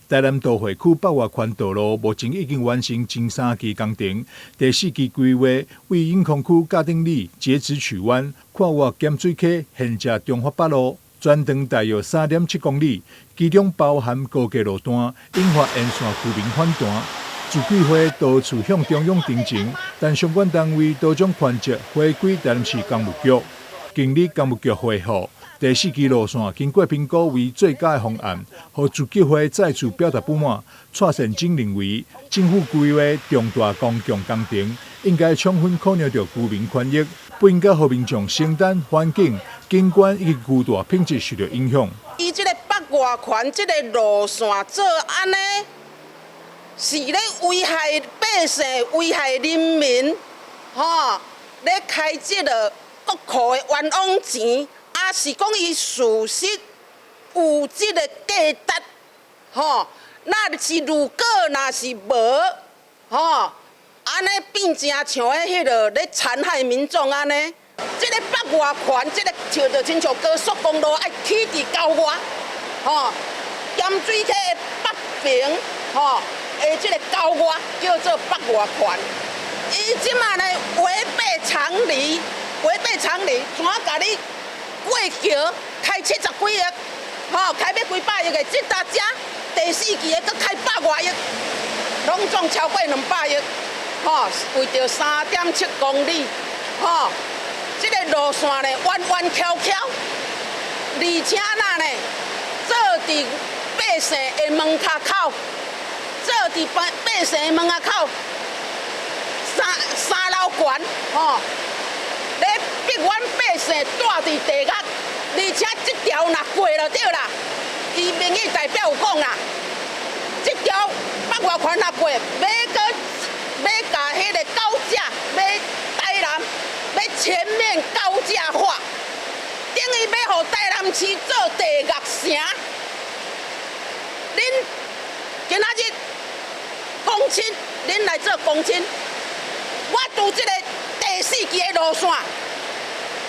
台南都會區北外環道路目前已經完成前3期工程，第4期規劃為永康區嘉定里截止曲彎，跨越鹹水溪，銜接中華北路，全長大約3.7公里，其中包含高架路段，引發沿線居民反彈。自規劃多處向中央申請，但相關單位都將權責回歸台南市工務局。經歷工務局回復，第4期路線經過評估為最佳的方案，和自計會再次表達不滿。蔡善珍認為，政府規劃重大公共工程，應該充分考慮到居民權益，不應該讓民眾承擔環境、景觀以及居住品質受到影響。伊這個北外環這個路線做安尼，是咧危害百姓、危害人民，咧開這個國庫的冤枉錢。啊，是講伊事實有這個價值，那是如果那是無，安尼變成像迄個咧殘害民眾安尼。這個北外環，這個就親像高速公路愛起佇郊外，鹽水溪的北邊，的這個郊外叫做北外環。伊即馬呢違背常理，怎甲你？過橋開70幾億，開要幾百億的，這搭車第4期的佫開100多億，攏總超過200億，為着3.7公里，這個路線呢彎彎翹翹，而且呢做佇百姓的門卡口，三樓懸，咧逼阮百姓住佇地下，而且這條若過就對啦。伊民意代表有講啦，這條北外環若過，要甲迄個高架，要台南要全面高架化，等於要予台南市做第5城。恁今仔日公親，恁來做公親，我拄這個第4期的路線。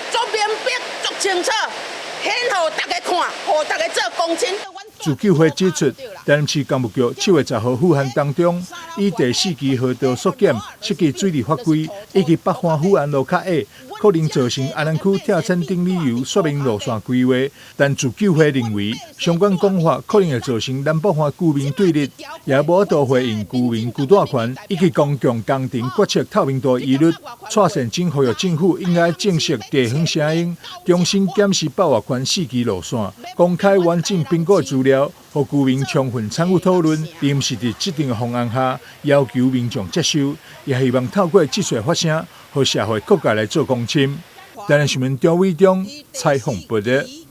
足明白、足清楚，顯予大家看，予大家做公親。自計會指出，台南市工務局7月10號復函當中，以第4期河道縮減設計水利法規以及北環富安路較矮，可能造成安南區跳傘等理由說明路線規劃，但自計會認為相關講法可能會造成南北環居民對立，也無法度回應居民居住權以及公共工程決策透明度疑慮。蔡善珍呼籲政府應該正視地方聲音，重新檢視北外環4期路線，公開完整評估資料，讓居民充分參與討論，而不是在特定的方案下要求民眾接受，也希望透過這次發聲，和社會各界來做公親。台南新聞張偉忠採訪報道。